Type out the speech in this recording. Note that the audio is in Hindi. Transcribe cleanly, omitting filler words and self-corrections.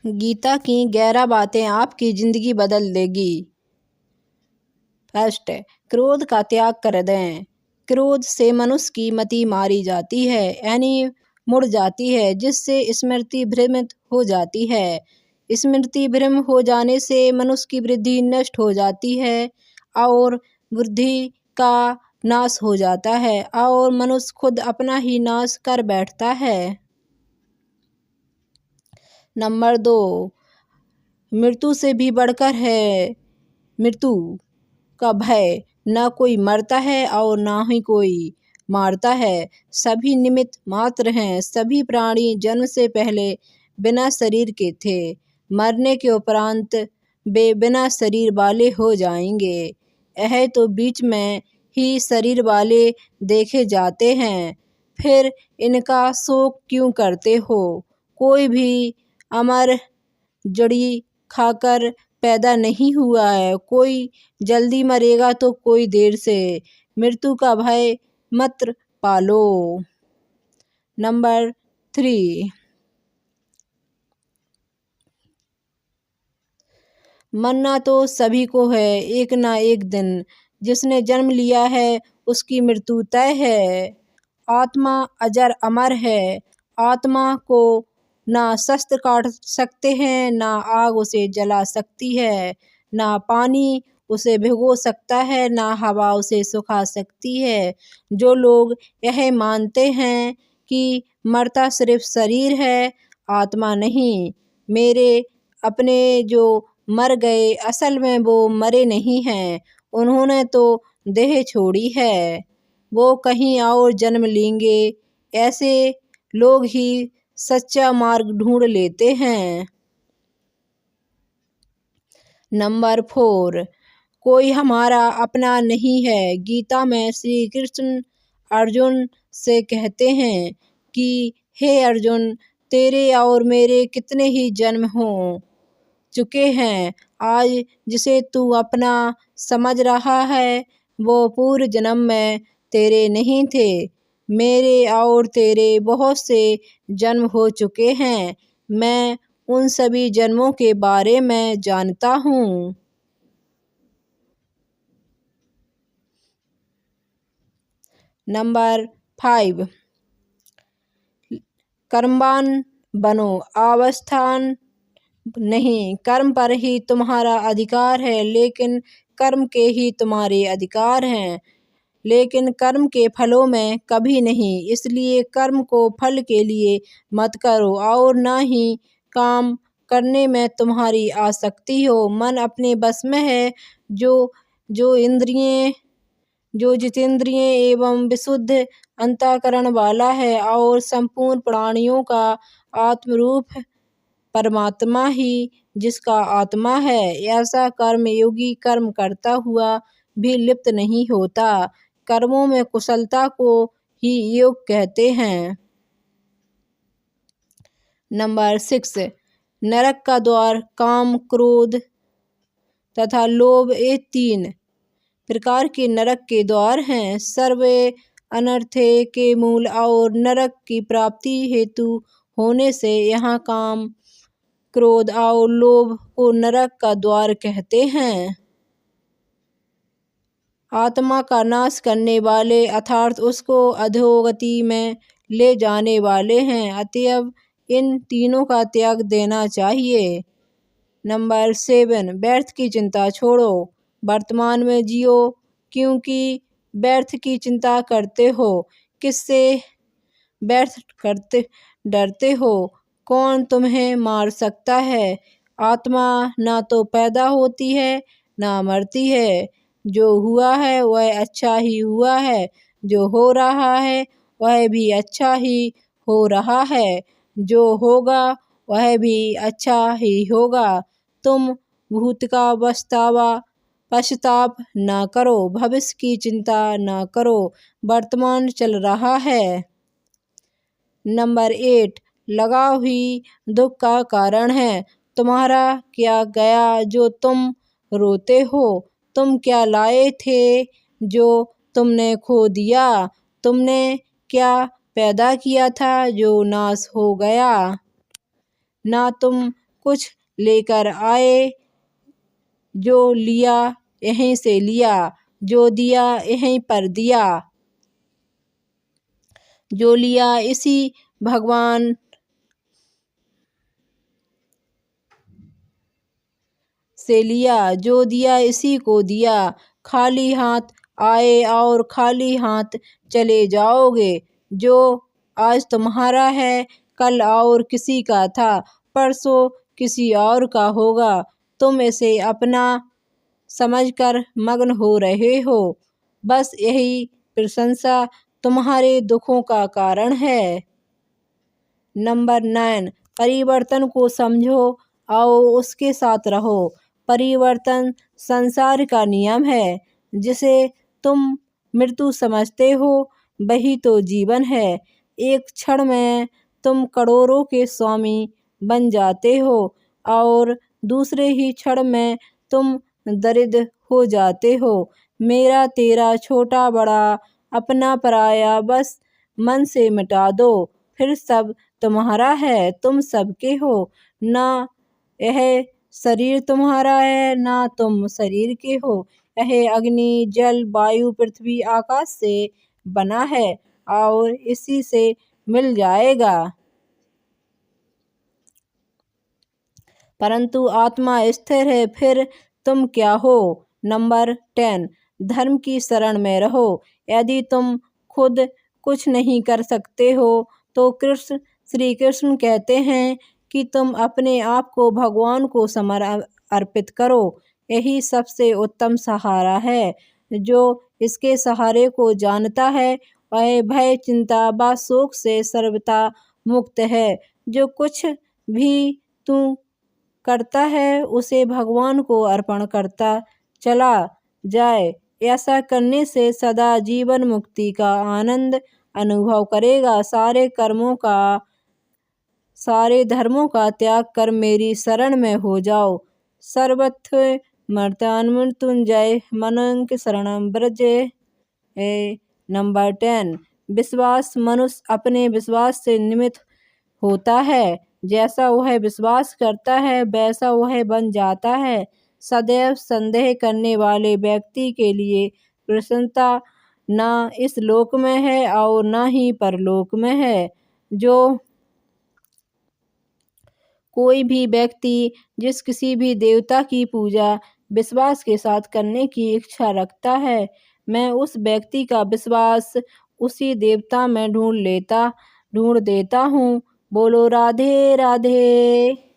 गीता की 11 बातें आपकी जिंदगी बदल देगी। फर्स्ट, क्रोध का त्याग कर दें। क्रोध से मनुष्य की मति मारी जाती है, यानी मुड़ जाती है, जिससे स्मृति भ्रमित हो जाती है। स्मृति भ्रम हो जाने से मनुष्य की वृद्धि नष्ट हो जाती है और बुद्धि का नाश हो जाता है और मनुष्य खुद अपना ही नाश कर बैठता है। नंबर 2, मृत्यु से भी बढ़कर है मृत्यु का भय। न कोई मरता है और न ही कोई मारता है। सभी निमित्त मात्र हैं। सभी प्राणी जन्म से पहले बिना शरीर के थे। मरने के उपरांत वे बिना शरीर वाले हो जाएंगे। यह तो बीच में ही शरीर वाले देखे जाते हैं। फिर इनका शोक क्यों करते हो? कोई भी अमर जड़ी खाकर पैदा नहीं हुआ है। कोई जल्दी मरेगा तो कोई देर से। मृत्यु का भय मत पालो। नंबर 3, मरना तो सभी को है एक ना एक दिन। जिसने जन्म लिया है उसकी मृत्यु तय है। आत्मा अजर अमर है। आत्मा को ना शस्त्र काट सकते हैं, ना आग उसे जला सकती है, ना पानी उसे भिगो सकता है, ना हवा उसे सुखा सकती है। जो लोग यह मानते हैं कि मरता सिर्फ शरीर है, आत्मा नहीं, मेरे अपने जो मर गए असल में वो मरे नहीं हैं। उन्होंने तो देह छोड़ी है, वो कहीं और जन्म लेंगे। ऐसे लोग ही सच्चा मार्ग ढूंढ लेते हैं। नंबर 4, कोई हमारा अपना नहीं है। गीता में श्री कृष्ण अर्जुन से कहते हैं कि हे अर्जुन, तेरे और मेरे कितने ही जन्म हो चुके हैं। आज जिसे तू अपना समझ रहा है वो पूर्व जन्म में तेरे नहीं थे। मेरे और तेरे बहुत से जन्म हो चुके हैं। मैं उन सभी जन्मों के बारे में जानता हूँ। नंबर 5, कर्मवान बनो, अवस्थान नहीं। कर्म पर ही तुम्हारा अधिकार है, लेकिन कर्म के ही तुम्हारे अधिकार हैं, लेकिन कर्म के फलों में कभी नहीं। इसलिए कर्म को फल के लिए मत करो और न ही काम करने में तुम्हारी आसक्ति हो। मन अपने बस में है। जो जो इंद्रियें जो जितेंद्रिय एवं विशुद्ध अंतःकरण वाला है और संपूर्ण प्राणियों का आत्मरूप परमात्मा ही जिसका आत्मा है, ऐसा कर्मयोगी कर्म करता हुआ भी लिप्त नहीं होता। कर्मों में कुशलता को ही योग कहते हैं। नंबर 6, नरक का द्वार काम, क्रोध तथा लोभ, ये 3 प्रकार के नरक के द्वार हैं। सर्वे अनर्थे के मूल और नरक की प्राप्ति हेतु होने से यहाँ काम, क्रोध और लोभ को नरक का द्वार कहते हैं। आत्मा का नाश करने वाले अर्थात उसको अधोगति में ले जाने वाले हैं। अतएव इन तीनों का त्याग देना चाहिए। नंबर 7, व्यर्थ की चिंता छोड़ो, वर्तमान में जियो। क्योंकि व्यर्थ की चिंता करते हो? किससे व्यर्थ करते डरते हो? कौन तुम्हें मार सकता है? आत्मा ना तो पैदा होती है ना मरती है। जो हुआ है वह अच्छा ही हुआ है, जो हो रहा है वह भी अच्छा ही हो रहा है, जो होगा वह भी अच्छा ही होगा। तुम भूत का पश्चाताप न करो, भविष्य की चिंता न करो, वर्तमान चल रहा है। नंबर 8, लगाव ही दुख का कारण है। तुम्हारा क्या गया जो तुम रोते हो? तुम क्या लाए थे जो तुमने खो दिया? तुमने क्या पैदा किया था जो नाश हो गया? ना तुम कुछ लेकर आए, जो लिया यहीं से लिया, जो दिया यहीं पर दिया, जो लिया इसी भगवान से लिया, जो दिया इसी को दिया। खाली हाथ आए और खाली हाथ चले जाओगे। जो आज तुम्हारा है कल और किसी का था, परसों किसी और का होगा। तुम इसे अपना समझकर मग्न हो रहे हो। बस यही प्रशंसा तुम्हारे दुखों का कारण है। नंबर 9, परिवर्तन को समझो और उसके साथ रहो। परिवर्तन संसार का नियम है। जिसे तुम मृत्यु समझते हो वही तो जीवन है। एक क्षण में तुम करोड़ों के स्वामी बन जाते हो और दूसरे ही क्षण में तुम दरिद्र हो जाते हो। मेरा तेरा छोटा बड़ा अपना पराया बस मन से मिटा दो, फिर सब तुम्हारा है, तुम सबके हो। ना यह शरीर तुम्हारा है ना तुम शरीर के हो। यह अग्नि जल वायु पृथ्वी आकाश से बना है और इसी से मिल जाएगा। परंतु आत्मा स्थिर है, फिर तुम क्या हो। नंबर 10, धर्म की शरण में रहो। यदि तुम खुद कुछ नहीं कर सकते हो तो श्री कृष्ण कहते हैं कि तुम अपने आप को भगवान को अर्पित करो। यही सबसे उत्तम सहारा है। जो इसके सहारे को जानता है वह भय चिंता व शोक से सर्वथा मुक्त है। जो कुछ भी तू करता है उसे भगवान को अर्पण करता चला जाए। ऐसा करने से सदा जीवन मुक्ति का आनंद अनुभव करेगा। सारे धर्मों का त्याग कर मेरी शरण में हो जाओ। सर्वत्र मृत्युंजय मनंक शरणं व्रज। नंबर 10, विश्वास। मनुष्य अपने विश्वास से निमित्त होता है। जैसा वह विश्वास करता है वैसा वह बन जाता है। सदैव संदेह करने वाले व्यक्ति के लिए प्रसन्नता न इस लोक में है और न ही परलोक में है। जो कोई भी व्यक्ति जिस किसी भी देवता की पूजा विश्वास के साथ करने की इच्छा रखता है, मैं उस व्यक्ति का विश्वास उसी देवता में ढूंढ देता हूँ। बोलो राधे राधे।